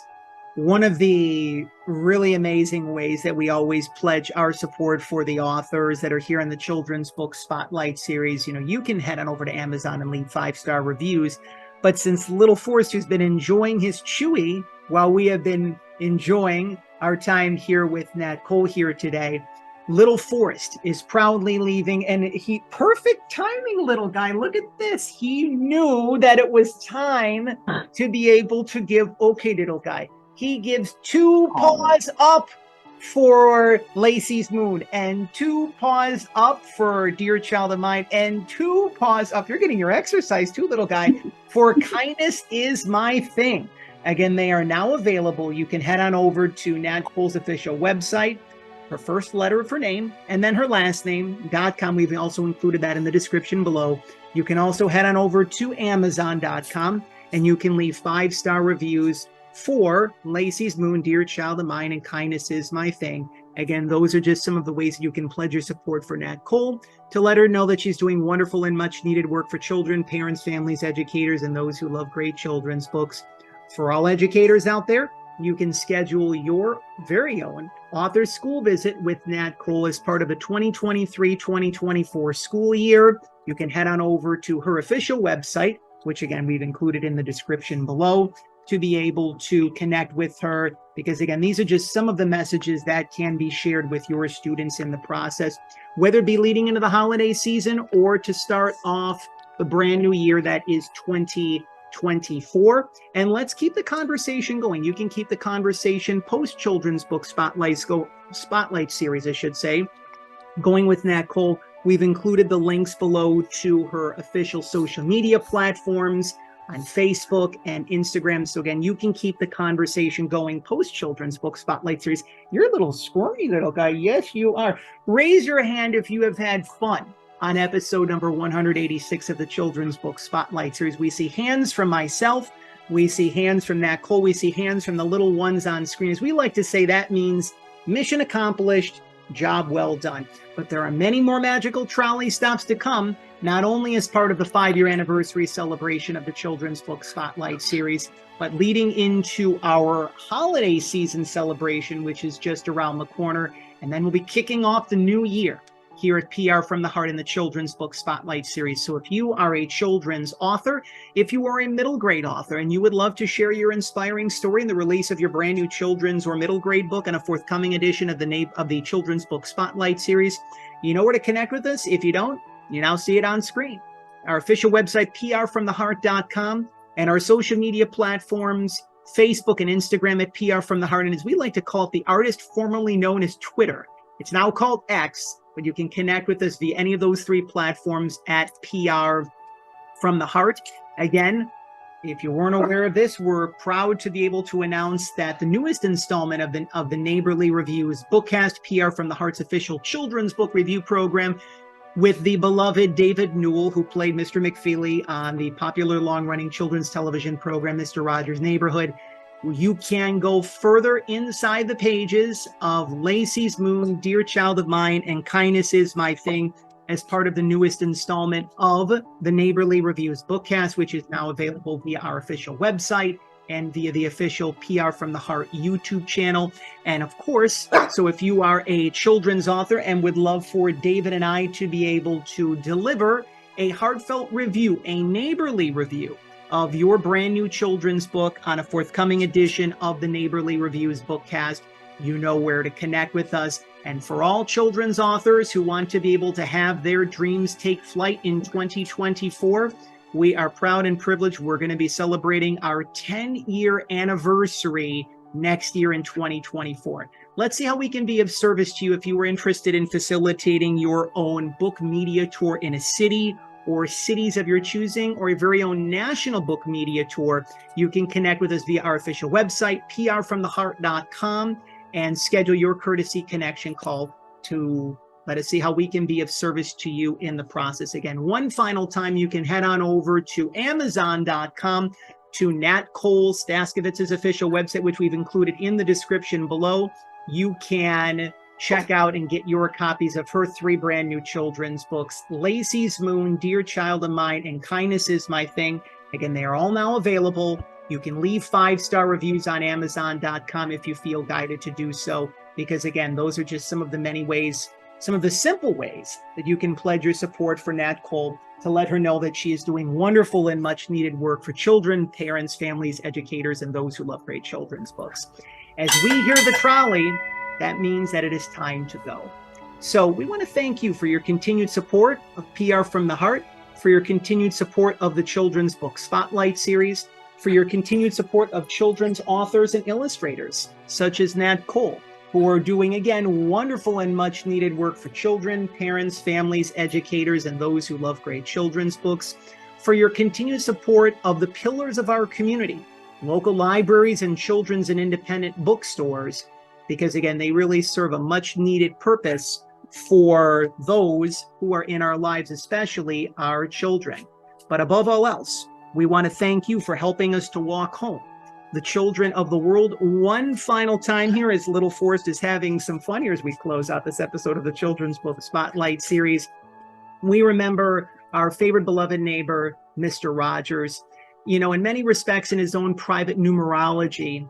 one of the really amazing ways that we always pledge our support for the authors that are here in the Children's Book Spotlight series, you can head on over to Amazon and leave 5-star reviews. But since little Forrest, who's been enjoying his Chewy while we have been enjoying our time here with Nat Cole here today, little Forrest is proudly leaving, and perfect timing, little guy. Look at this. He knew that it was time to be able to give, okay, little guy. He gives 2 paws up for Lacey's Moon, and 2 paws up for Dear Child of Mine, and 2 paws up. You're getting your exercise too, little guy, for Kindness Is My Thing. Again, they are now available. You can head on over to Nat Cole's official website, her first letter of her name, and then her last name.com. We've also included that in the description below. You can also head on over to Amazon.com, and you can leave 5-star reviews for Lacey's Moon, Dear Child of Mine, and Kindness Is My Thing. Again, those are just some of the ways that you can pledge your support for Nat Cole, to let her know that she's doing wonderful and much needed work for children, parents, families, educators, and those who love great children's books. For all educators out there, you can schedule your very own author school visit with Nat Cole as part of the 2023-2024 school year. You can head on over to her official website, which again, we've included in the description below, to be able to connect with her, because again, these are just some of the messages that can be shared with your students in the process, whether it be leading into the holiday season or to start off the brand new year that is 2024. And let's keep the conversation going. You can keep the conversation post children's book spotlight series, I should say, going with Nat Cole. We've included the links below to her official social media platforms on Facebook and Instagram. So again, you can keep the conversation going post children's book spotlight series. You're a little squirmy little guy. Yes, you are. Raise your hand if you have had fun on episode number 186 of the children's book spotlight series. We see hands from myself. We see hands from Nat Cole. We see hands from the little ones on screen. As we like to say, that means mission accomplished, job well done. But there are many more magical trolley stops to come, not only as part of the 5-year anniversary celebration of the Children's Book Spotlight series, but leading into our holiday season celebration, which is just around the corner. And then we'll be kicking off the new year here at PR from the Heart in the Children's Book Spotlight series. So if you are a children's author, if you are a middle grade author, and you would love to share your inspiring story in the release of your brand new children's or middle grade book and a forthcoming edition of the Children's Book Spotlight series, you know where to connect with us. If you don't, you now see it on screen. Our official website, prfromtheheart.com, and our social media platforms, Facebook and Instagram at PR from the Heart. And as we like to call it, the artist formerly known as Twitter. It's now called X, but you can connect with us via any of those 3 platforms at PR from the Heart. Again, if you weren't aware of this, we're proud to be able to announce that the newest installment of the Neighborly Reviews Bookcast, PR from the Heart's official children's book review program, with the beloved David Newell, who played Mr. McFeely on the popular long-running children's television program, Mr. Rogers' Neighborhood. You can go further inside the pages of Lacey's Moon, Dear Child of Mine, and Kindness Is My Thing as part of the newest installment of the Neighborly Reviews Bookcast, which is now available via our official website and via the official PR from the Heart YouTube channel. And of course, so if you are a children's author and would love for David and I to be able to deliver a heartfelt review, a neighborly review of your brand new children's book on a forthcoming edition of the Neighborly Reviews Bookcast, you know where to connect with us. And for all children's authors who want to be able to have their dreams take flight in 2024, we are proud and privileged. We're going to be celebrating our 10-year anniversary next year in 2024. Let's see how we can be of service to you if you were interested in facilitating your own book media tour in a city or cities of your choosing, or a very own national book media tour. You can connect with us via our official website, prfromtheheart.com, and schedule your courtesy connection call to let us see how we can be of service to you in the process. Again, one final time, you can head on over to Amazon.com, to Natcole Staskiewicz's official website, which we've included in the description below. You can check out and get your copies of her 3 brand new children's books, Lacey's Moon, Dear Child of Mine, and Kindness Is My Thing. Again, they are all now available. You can leave 5-star reviews on Amazon.com if you feel guided to do so, because again, those are just some of the many ways, some of the simple ways that you can pledge your support for Nat Cole to let her know that she is doing wonderful and much needed work for children, parents, families, educators, and those who love great children's books. As we hear the trolley, that means that it is time to go. So we want to thank you for your continued support of PR from the Heart, for your continued support of the Children's Book Spotlight series, for your continued support of children's authors and illustrators, such as Nat Cole, who are doing, again, wonderful and much needed work for children, parents, families, educators, and those who love great children's books, for your continued support of the pillars of our community, local libraries and children's and independent bookstores, because again, they really serve a much needed purpose for those who are in our lives, especially our children. But above all else, we want to thank you for helping us to walk home, the children of the world, one final time here, as little Forrest is having some fun here as we close out this episode of the Children's Book Spotlight series. We remember our favorite beloved neighbor, Mr. Rogers. You know, in many respects, in his own private numerology,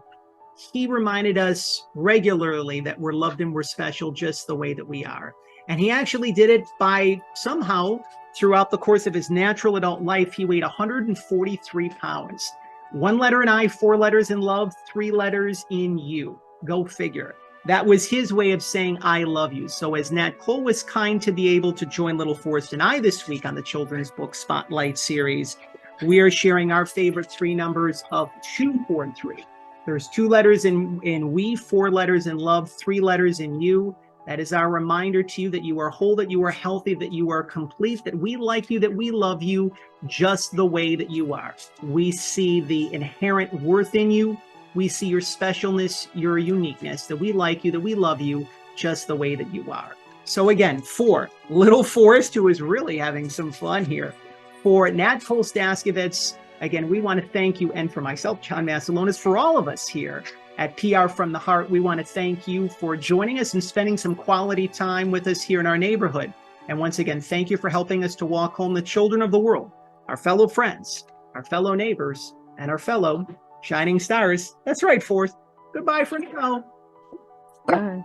he reminded us regularly that we're loved and we're special just the way that we are. And he actually did it by somehow, throughout the course of his natural adult life, he weighed 143 pounds. 1 letter in I, 4 letters in love, 3 letters in you. Go figure. That was his way of saying, I love you. So as Nat Cole was kind to be able to join little Forrest and I this week on the Children's Book Spotlight series, we are sharing our favorite 3 numbers of 2, 4, and 3. There's 2 letters in we, 4 letters in love, 3 letters in you. That is our reminder to you that you are whole, that you are healthy, that you are complete, that we like you, that we love you just the way that you are. We see the inherent worth in you. We see your specialness, your uniqueness, that we like you, that we love you just the way that you are. So again, for little Forrest, who is really having some fun here, for Natcole Staskiewicz, again, we want to thank you. And for myself, John Masiulionis, for all of us here at PR from the Heart, we want to thank you for joining us and spending some quality time with us here in our neighborhood. And once again, thank you for helping us to walk home the children of the world, our fellow friends, our fellow neighbors, and our fellow shining stars. That's right, Forrest. Goodbye for now. Bye.